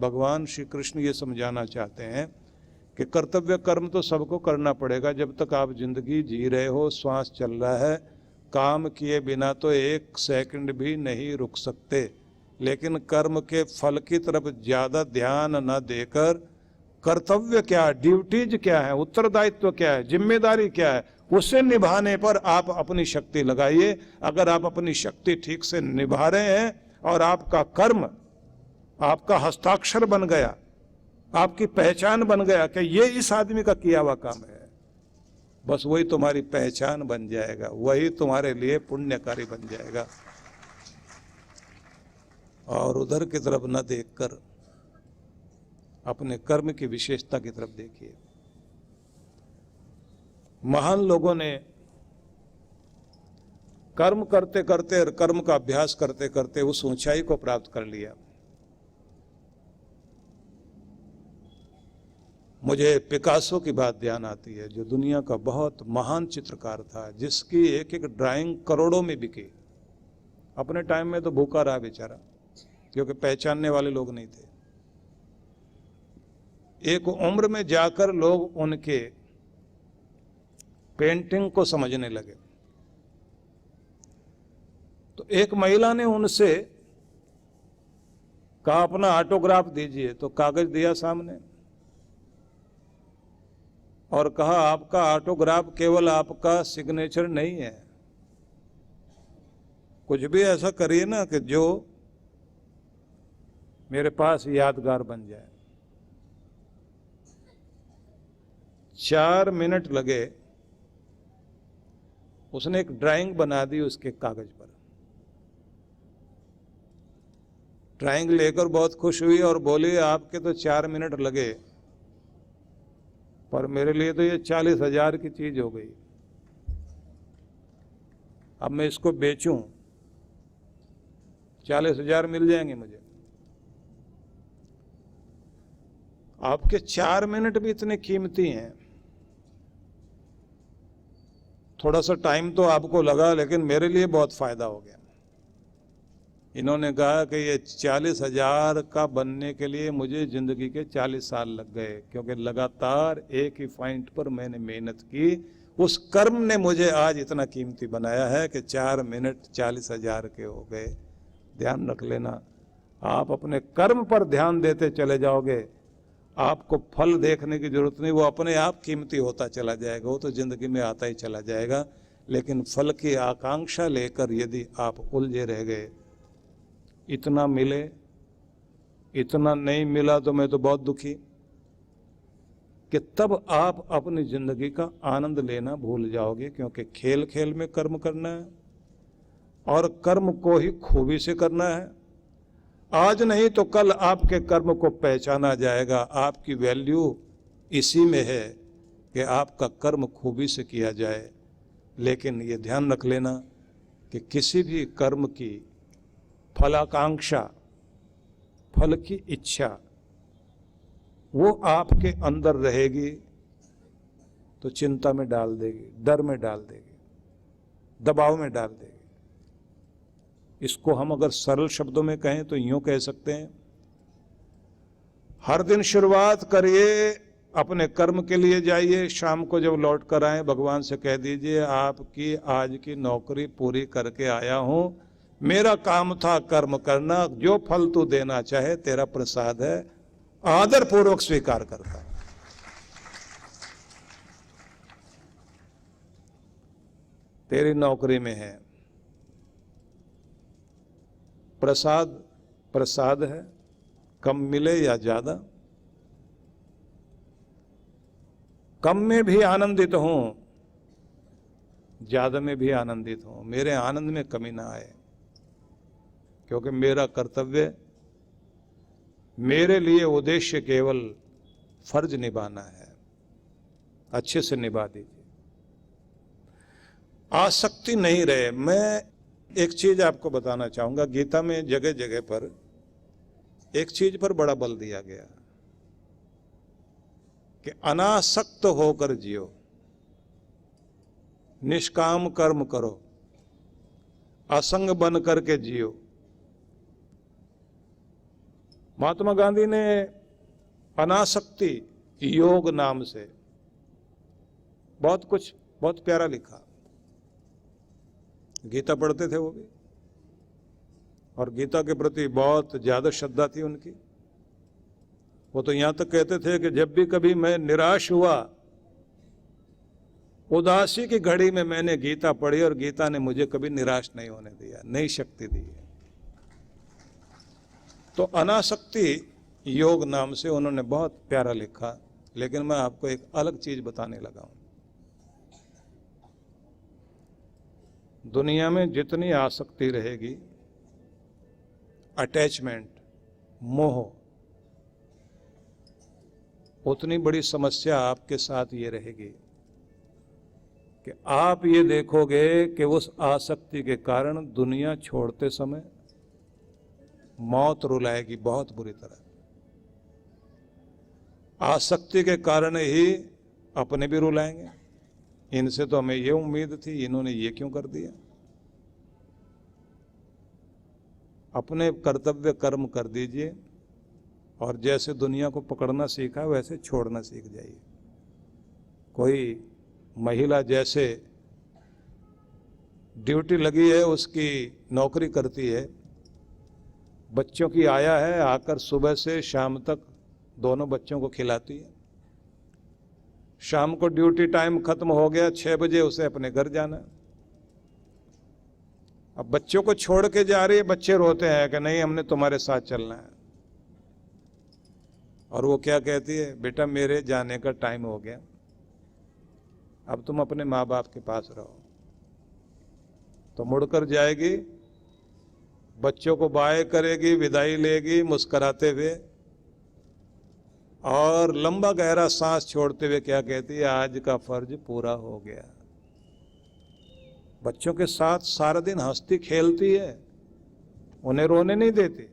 भगवान श्री कृष्ण ये समझाना चाहते हैं कि कर्तव्य कर्म तो सबको करना पड़ेगा। जब तक आप जिंदगी जी रहे हो, श्वास चल रहा है, काम किए बिना तो एक सेकंड भी नहीं रुक सकते। लेकिन कर्म के फल की तरफ ज्यादा ध्यान न देकर कर्तव्य क्या है, ड्यूटीज क्या है, उत्तरदायित्व क्या है, जिम्मेदारी क्या है, उसे निभाने पर आप अपनी शक्ति लगाइए। अगर आप अपनी शक्ति ठीक से निभा रहे हैं और आपका कर्म आपका हस्ताक्षर बन गया, आपकी पहचान बन गया कि ये इस आदमी का किया हुआ काम है, बस वही तुम्हारी पहचान बन जाएगा, वही तुम्हारे लिए पुण्यकारी बन जाएगा। और उधर की तरफ न देखकर अपने कर्म की विशेषता की तरफ देखिए। महान लोगों ने कर्म करते करते और कर्म का अभ्यास करते करते उस ऊंचाई को प्राप्त कर लिया। मुझे पिकासो की बात ध्यान आती है, जो दुनिया का बहुत महान चित्रकार था, जिसकी एक एक ड्राइंग करोड़ों में बिकी। अपने टाइम में तो भूखा रहा बेचारा, क्योंकि पहचानने वाले लोग नहीं थे। एक उम्र में जाकर लोग उनके पेंटिंग को समझने लगे। तो एक महिला ने उनसे कहा अपना ऑटोग्राफ दीजिए, तो कागज दिया सामने और कहा आपका ऑटोग्राफ केवल आपका सिग्नेचर नहीं है, कुछ भी ऐसा करिए ना कि जो मेरे पास यादगार बन जाए। 4 मिनट लगे, उसने एक ड्राइंग बना दी उसके कागज पर। ड्राइंग लेकर बहुत खुश हुई और बोली आपके तो 4 मिनट लगे, पर मेरे लिए तो ये 40,000 की चीज हो गई। अब मैं इसको बेचूं, 40,000 मिल जाएंगे मुझे। आपके 4 मिनट भी इतने कीमती हैं। थोड़ा सा टाइम तो आपको लगा, लेकिन मेरे लिए बहुत फायदा हो गया। इन्होंने कहा कि ये 40,000 का बनने के लिए मुझे जिंदगी के 40 साल लग गए, क्योंकि लगातार एक ही पॉइंट पर मैंने मेहनत की। उस कर्म ने मुझे आज इतना कीमती बनाया है कि 4 मिनट 40,000 के हो गए। ध्यान रख लेना, आप अपने कर्म पर ध्यान देते चले जाओगे, आपको फल देखने की जरूरत नहीं, वो अपने आप कीमती होता चला जाएगा, वो तो जिंदगी में आता ही चला जाएगा। लेकिन फल की आकांक्षा लेकर यदि आप उलझे रह गए, इतना मिले इतना नहीं मिला तो मैं तो बहुत दुखी, कि तब आप अपनी जिंदगी का आनंद लेना भूल जाओगे। क्योंकि खेल खेल में कर्म करना है और कर्म को ही खूबी से करना है। आज नहीं तो कल आपके कर्म को पहचाना जाएगा। आपकी वैल्यू इसी में है कि आपका कर्म खूबी से किया जाए। लेकिन ये ध्यान रख लेना कि किसी भी कर्म की फलाकांक्षा, फल की इच्छा, वो आपके अंदर रहेगी तो चिंता में डाल देगी, डर में डाल देगी, दबाव में डाल देगी। इसको हम अगर सरल शब्दों में कहें तो यूं कह सकते हैं, हर दिन शुरुआत करिए, अपने कर्म के लिए जाइए, शाम को जब लौट कर आए भगवान से कह दीजिए आपकी आज की नौकरी पूरी करके आया हूं, मेरा काम था कर्म करना, जो फल तू देना चाहे तेरा प्रसाद है, आदर पूर्वक स्वीकार करता। तेरी नौकरी में है, प्रसाद प्रसाद है, कम मिले या ज्यादा, कम में भी आनंदित हूं, ज्यादा में भी आनंदित हूं, मेरे आनंद में कमी ना आए। क्योंकि मेरा कर्तव्य, मेरे लिए उद्देश्य केवल फर्ज निभाना है, अच्छे से निभा दीजिए, आसक्ति नहीं रहे। मैं एक चीज आपको बताना चाहूंगा, गीता में जगह जगह पर एक चीज पर बड़ा बल दिया गया कि अनासक्त होकर जियो, निष्काम कर्म करो, असंग बन करके जियो। महात्मा गांधी ने अनासक्ति योग नाम से बहुत कुछ बहुत प्यारा लिखा। गीता पढ़ते थे वो भी, और गीता के प्रति बहुत ज्यादा श्रद्धा थी उनकी। वो तो यहां तक कहते थे कि जब भी कभी मैं निराश हुआ, उदासी की घड़ी में मैंने गीता पढ़ी और गीता ने मुझे कभी निराश नहीं होने दिया, नई शक्ति दी है। तो अनासक्ति योग नाम से उन्होंने बहुत प्यारा लिखा। लेकिन मैं आपको एक अलग चीज बताने लगा हूं। दुनिया में जितनी आसक्ति रहेगी, अटैचमेंट, मोह, उतनी बड़ी समस्या आपके साथ ये रहेगी कि आप ये देखोगे कि उस आसक्ति के कारण दुनिया छोड़ते समय मौत रुलाएगी बहुत बुरी तरह। आसक्ति के कारण ही अपने भी रुलाएंगे, इनसे तो हमें ये उम्मीद थी, इन्होंने ये क्यों कर दिया। अपने कर्तव्य कर्म कर दीजिए और जैसे दुनिया को पकड़ना सीखा वैसे छोड़ना सीख जाइए। कोई महिला जैसे ड्यूटी लगी है, उसकी नौकरी करती है, बच्चों की आया है, आकर सुबह से शाम तक दोनों बच्चों को खिलाती है। शाम को ड्यूटी टाइम खत्म हो गया, 6 बजे उसे अपने घर जाना है। अब बच्चों को छोड़ के जा रही है, बच्चे रोते हैं कि नहीं हमने तुम्हारे साथ चलना है। और वो क्या कहती है, बेटा मेरे जाने का टाइम हो गया, अब तुम अपने माँ बाप के पास रहो। तो मुड़कर जाएगी, बच्चों को बाय करेगी, विदाई लेगी मुस्कुराते हुए, और लंबा गहरा सांस छोड़ते हुए क्या कहती है, आज का फर्ज पूरा हो गया। बच्चों के साथ सारा दिन हंसती खेलती है, उन्हें रोने नहीं देती।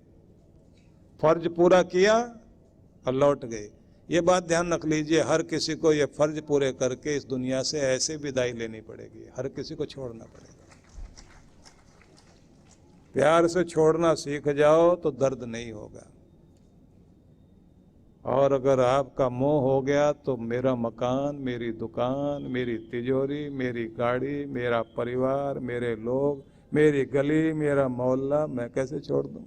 फर्ज पूरा किया और लौट गई। ये बात ध्यान रख लीजिए, हर किसी को ये फर्ज पूरे करके इस दुनिया से ऐसे विदाई लेनी पड़ेगी, हर किसी को छोड़ना पड़ेगा। प्यार से छोड़ना सीख जाओ तो दर्द नहीं होगा। और अगर आपका मोह हो गया तो मेरा मकान, मेरी दुकान, मेरी तिजोरी, मेरी गाड़ी, मेरा परिवार, मेरे लोग, मेरी गली, मेरा मोहल्ला, मैं कैसे छोड़ दूं।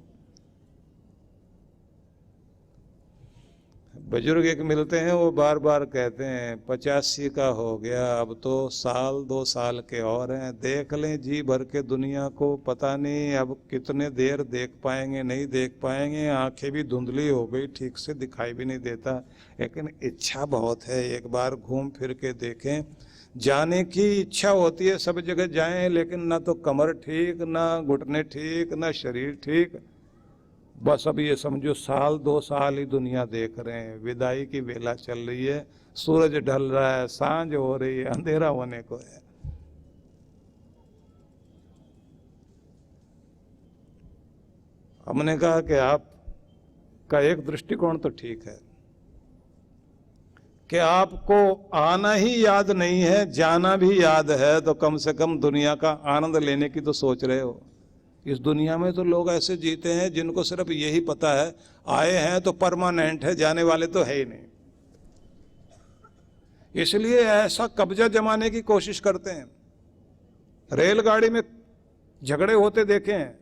बुजुर्ग एक मिलते हैं, वो बार बार कहते हैं 85 का हो गया, अब तो 1-2 साल के और हैं, देख लें जी भर के दुनिया को, पता नहीं अब कितने देर देख पाएंगे नहीं देख पाएंगे। आंखें भी धुंधली हो गई, ठीक से दिखाई भी नहीं देता, लेकिन इच्छा बहुत है, एक बार घूम फिर के देखें। जाने की इच्छा होती है, सब जगह जाएं, लेकिन ना तो कमर ठीक, ना घुटने ठीक, ना शरीर ठीक। बस अब ये समझो 1-2 साल ही दुनिया देख रहे हैं, विदाई की वेला चल रही है, सूरज ढल रहा है, सांझ हो रही है, अंधेरा होने को है। हमने कहा कि आपका एक दृष्टिकोण तो ठीक है कि आपको आना ही याद नहीं है, जाना भी याद है, तो कम से कम दुनिया का आनंद लेने की तो सोच रहे हो। इस दुनिया में तो लोग ऐसे जीते हैं जिनको सिर्फ यही पता है, आए हैं तो परमानेंट है, जाने वाले तो है ही नहीं। इसलिए ऐसा कब्जा जमाने की कोशिश करते हैं। रेलगाड़ी में झगड़े होते देखे हैं,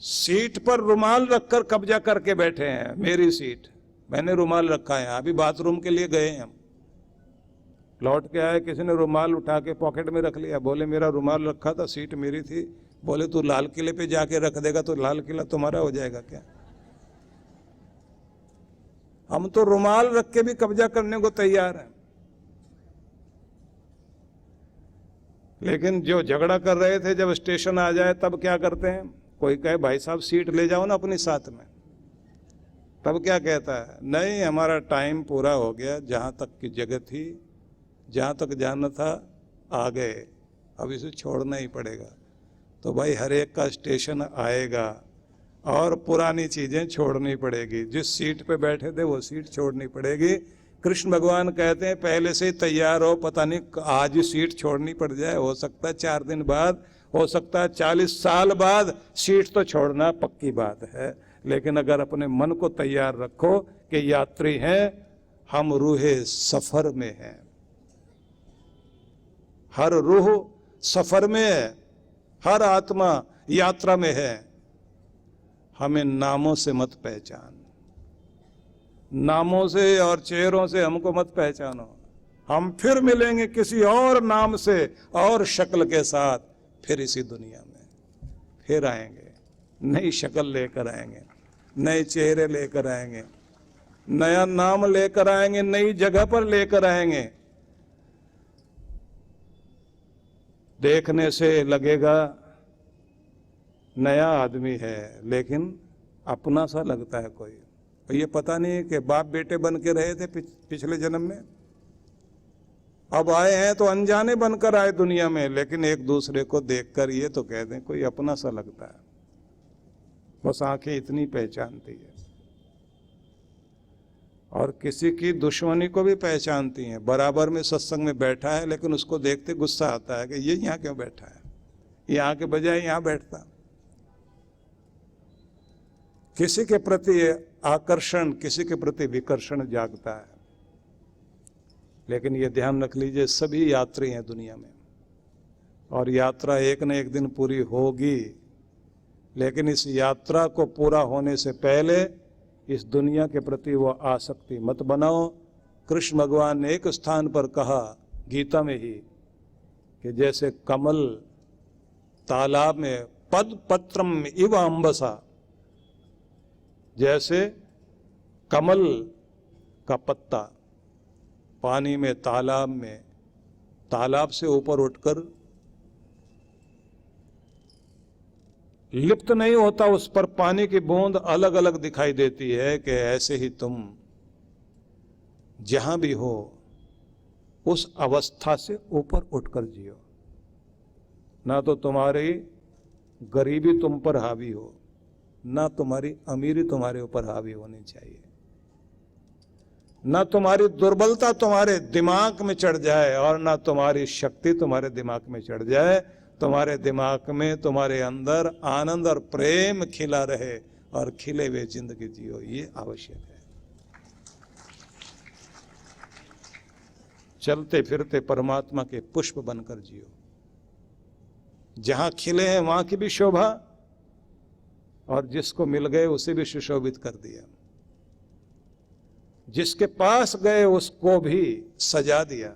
सीट पर रुमाल रखकर कब्जा करके बैठे हैं। मेरी सीट, मैंने रुमाल रखा है। अभी बाथरूम के लिए गए हैं हम, लौट के आए, किसी ने रुमाल उठा के पॉकेट में रख लिया। बोले मेरा रुमाल रखा था, सीट मेरी थी। बोले तू लाल किले पे जाके रख देगा तो लाल किला तुम्हारा हो जाएगा क्या। हम तो रुमाल रख के भी कब्जा करने को तैयार हैं। लेकिन जो झगड़ा कर रहे थे, जब स्टेशन आ जाए तब क्या करते हैं, कोई कहे भाई साहब सीट ले जाओ ना अपनी साथ में, तब क्या कहता है, नहीं हमारा टाइम पूरा हो गया, जहां तक की जगह थी, जहाँ तक जाना था आ गए, अब इसे छोड़ना ही पड़ेगा। तो भाई हर एक का स्टेशन आएगा और पुरानी चीज़ें छोड़नी पड़ेगी। जिस सीट पे बैठे थे वो सीट छोड़नी पड़ेगी। कृष्ण भगवान कहते हैं पहले से ही तैयार हो, पता नहीं आज ही सीट छोड़नी पड़ जाए, हो सकता है 4 दिन बाद हो सकता है 40 साल बाद सीट तो छोड़ना पक्की बात है, लेकिन अगर अपने मन को तैयार रखो कि यात्री हैं, हम रूहे सफर में हैं, हर रूह सफर में है, हर आत्मा यात्रा में है। हमें नामों से मत पहचान, नामों से और चेहरों से हमको मत पहचानो। हम फिर मिलेंगे किसी और नाम से और शक्ल के साथ, फिर इसी दुनिया में फिर आएंगे, नई शक्ल लेकर आएंगे, नए चेहरे लेकर आएंगे, नया नाम लेकर आएंगे, नई जगह पर लेकर आएंगे। देखने से लगेगा नया आदमी है, लेकिन अपना सा लगता है कोई। तो ये पता नहीं कि बाप बेटे बन के रहे थे पिछले जन्म में, अब आए हैं तो अनजाने बनकर आए दुनिया में, लेकिन एक दूसरे को देखकर ये तो कहते हैं कोई अपना सा लगता है। बस आंखें इतनी पहचानती है, और किसी की दुश्मनी को भी पहचानती हैं। बराबर में सत्संग में बैठा है, लेकिन उसको देखते गुस्सा आता है कि ये यहाँ क्यों बैठा है, यहाँ के बजाय यहाँ बैठता। किसी के प्रति आकर्षण, किसी के प्रति विकर्षण जागता है। लेकिन ये ध्यान रख लीजिए, सभी यात्री हैं दुनिया में, और यात्रा एक न एक दिन पूरी होगी। लेकिन इस यात्रा को पूरा होने से पहले इस दुनिया के प्रति वो आसक्ति मत बनाओ। कृष्ण भगवान ने एक स्थान पर कहा गीता में ही कि जैसे कमल तालाब में पद पत्रम इव अम्बसा, जैसे कमल का पत्ता पानी में, तालाब में, तालाब से ऊपर उठकर लिप्त नहीं होता, उस पर पानी की बूंद अलग अलग दिखाई देती है, कि ऐसे ही तुम जहां भी हो उस अवस्था से ऊपर उठकर जियो। ना तो तुम्हारी गरीबी तुम पर हावी हो, ना तुम्हारी अमीरी तुम्हारे ऊपर हावी होनी चाहिए, ना तुम्हारी दुर्बलता तुम्हारे दिमाग में चढ़ जाए, और ना तुम्हारी शक्ति तुम्हारे दिमाग में चढ़ जाए। तुम्हारे दिमाग में, तुम्हारे अंदर आनंद और प्रेम खिला रहे, और खिले हुए जिंदगी जियो, ये आवश्यक है। चलते फिरते परमात्मा के पुष्प बनकर जियो। जहां खिले हैं वहां की भी शोभा, और जिसको मिल गए उसे भी सुशोभित कर दिया। जिसके पास गए उसको भी सजा दिया,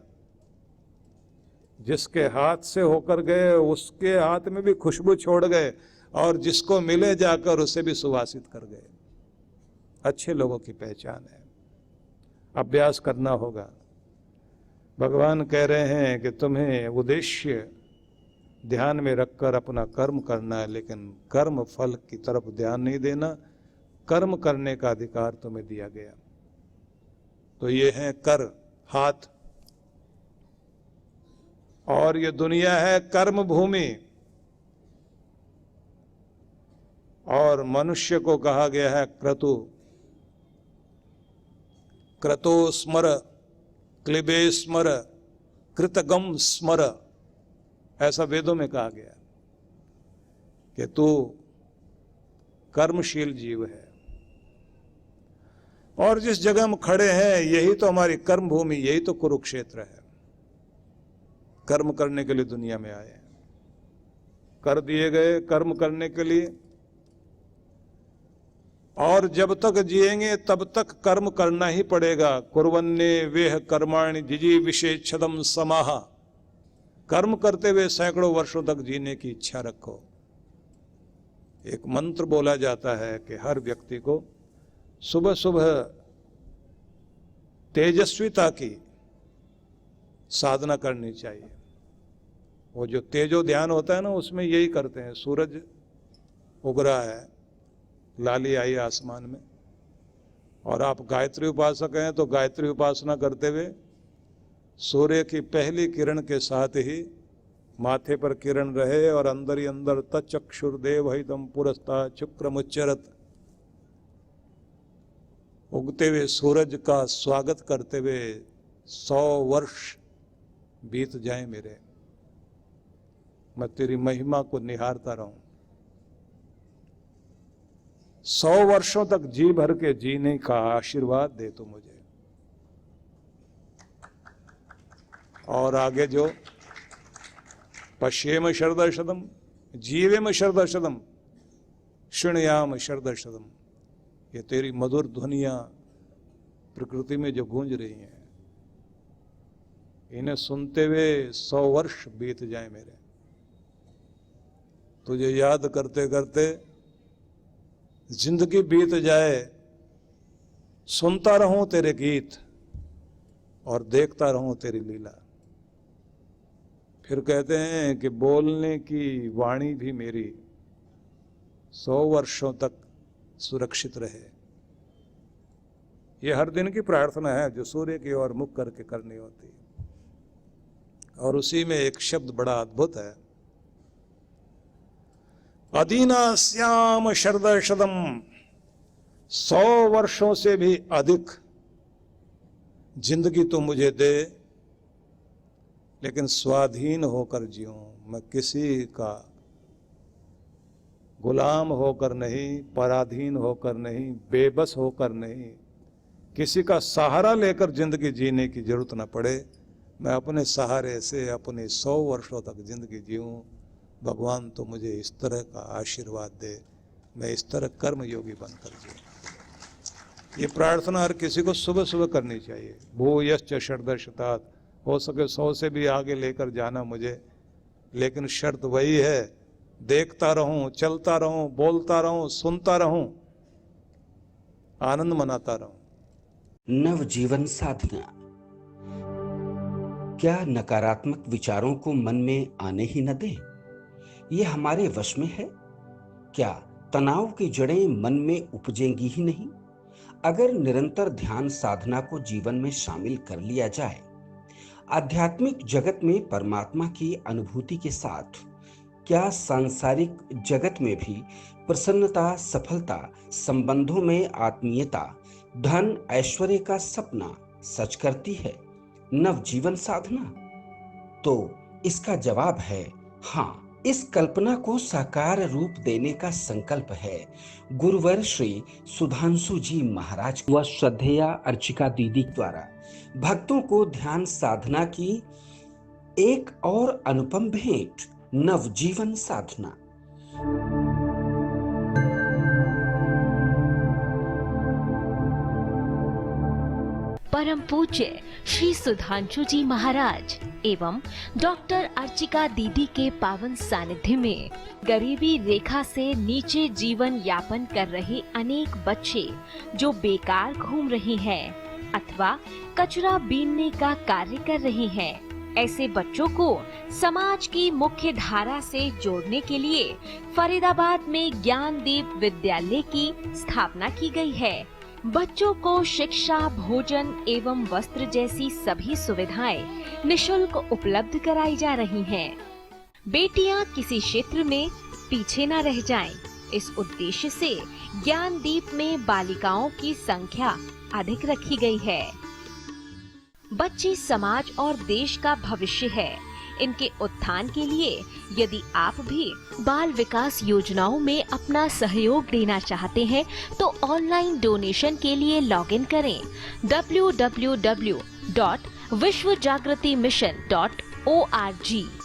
जिसके हाथ से होकर गए उसके हाथ में भी खुशबू छोड़ गए, और जिसको मिले जाकर उसे भी सुवासित कर गए। अच्छे लोगों की पहचान है। अभ्यास करना होगा। भगवान कह रहे हैं कि तुम्हें उद्देश्य ध्यान में रखकर अपना कर्म करना है, लेकिन कर्म फल की तरफ ध्यान नहीं देना। कर्म करने का अधिकार तुम्हें दिया गया। तो ये है कर, हाथ, और ये दुनिया है कर्म भूमि। और मनुष्य को कहा गया है क्रतु। क्रतो स्मर, क्लिबे स्मर, कृतगम स्मर, ऐसा वेदों में कहा गया कि तू कर्मशील जीव है। और जिस जगह हम खड़े हैं यही तो हमारी कर्म भूमि, यही तो कुरुक्षेत्र है। कर्म करने के लिए दुनिया में आए हैं, कर दिए गए कर्म करने के लिए, और जब तक जिएंगे तब तक कर्म करना ही पड़ेगा। कुर्वन्ने वेह कर्माणि जिजी विशेषदम समाह। कर्म करते हुए सैकड़ों वर्षों तक जीने की इच्छा रखो। एक मंत्र बोला जाता है कि हर व्यक्ति को सुबह सुबह तेजस्विता की साधना करनी चाहिए। वो जो तेजो ध्यान होता है ना, उसमें यही करते हैं। सूरज उग रहा है, लाली आई आसमान में, और आप गायत्री उपासक हैं तो गायत्री उपासना करते हुए सूर्य की पहली किरण के साथ ही माथे पर किरण रहे, और अंदर ही अंदर तच्चक्षुर्देव हितम पुरस्ता शुक्रमुच्चरत, उगते हुए सूरज का स्वागत करते हुए 100 वर्ष बीत जाए मेरे। मैं तेरी महिमा को निहारता रहूं। 100 वर्षों तक जी भर के जीने का आशीर्वाद दे तू मुझे। और आगे जो पश्येम शरदशतम जीवेम शरदशतम शृणुयाम शरदशतम, ये तेरी मधुर ध्वनियां प्रकृति में जो गूंज रही हैं, इन्हें सुनते हुए 100 वर्ष बीत जाए मेरे। तुझे याद करते करते जिंदगी बीत जाए, सुनता रहूं तेरे गीत और देखता रहूं तेरी लीला। फिर कहते हैं कि बोलने की वाणी भी मेरी 100 वर्षों तक सुरक्षित रहे। यह हर दिन की प्रार्थना है जो सूर्य की ओर मुख करके करनी होती है। और उसी में एक शब्द बड़ा अद्भुत है, अदीना श्याम शरदशतम, 100 वर्षों से भी अधिक जिंदगी तो मुझे दे, लेकिन स्वाधीन होकर जीऊं। मैं किसी का गुलाम होकर नहीं, पराधीन होकर नहीं, बेबस होकर नहीं, किसी का सहारा लेकर जिंदगी जीने की जरूरत न पड़े। मैं अपने सहारे से अपने 100 वर्षों तक जिंदगी जीऊं। भगवान तो मुझे इस तरह का आशीर्वाद दे, मैं इस तरह कर्म योगी बनकर जीऊं। ये प्रार्थना हर किसी को सुबह सुबह करनी चाहिए। भूयश्च शरदशतात्, हो सके 100 से भी आगे लेकर जाना मुझे, लेकिन शर्त वही है, देखता रहूं, चलता रहूं, बोलता रहूं, सुनता रहूं, आनंद मनाता रहूं। नवजीवन साधना। क्या नकारात्मक विचारों को मन में आने ही न दें? ये हमारे वश में है? क्या तनाव की जड़ें मन में उपजेंगी ही नहीं? अगर निरंतर ध्यान साधना को जीवन में शामिल कर लिया जाए, आध्यात्मिक जगत में परमात्मा की अनुभूति के साथ क्या सांसारिक जगत में भी प्रसन्नता, सफलता, संबंधों में आत्मीयता, धन ऐश्वर्य का सपना सच करती है नवजीवन साधना? तो इसका जवाब है हाँ। इस कल्पना को साकार रूप देने का संकल्प है गुरुवर श्री सुधांशु जी महाराज व श्रद्धेया अर्चिका दीदी द्वारा भक्तों को ध्यान साधना की एक और अनुपम भेंट, नवजीवन साधना। परम पूज्य श्री सुधांशु जी महाराज एवं डॉक्टर अर्चिका दीदी के पावन सानिध्य में गरीबी रेखा से नीचे जीवन यापन कर रहे अनेक बच्चे जो बेकार घूम रहे हैं अथवा कचरा बीनने का कार्य कर रहे हैं, ऐसे बच्चों को समाज की मुख्य धारा से जोड़ने के लिए फरीदाबाद में ज्ञानदीप विद्यालय की स्थापना की गई है। बच्चों को शिक्षा, भोजन एवं वस्त्र जैसी सभी सुविधाएं निशुल्क उपलब्ध कराई जा रही हैं। बेटियां किसी क्षेत्र में पीछे न रह जाएं, इस उद्देश्य से ज्ञानदीप में बालिकाओं की संख्या अधिक रखी गई है। बच्चे समाज और देश का भविष्य है। इनके उत्थान के लिए यदि आप भी बाल विकास योजनाओं में अपना सहयोग देना चाहते हैं तो ऑनलाइन डोनेशन के लिए लॉगिन करें www.vishwajagratimission.org।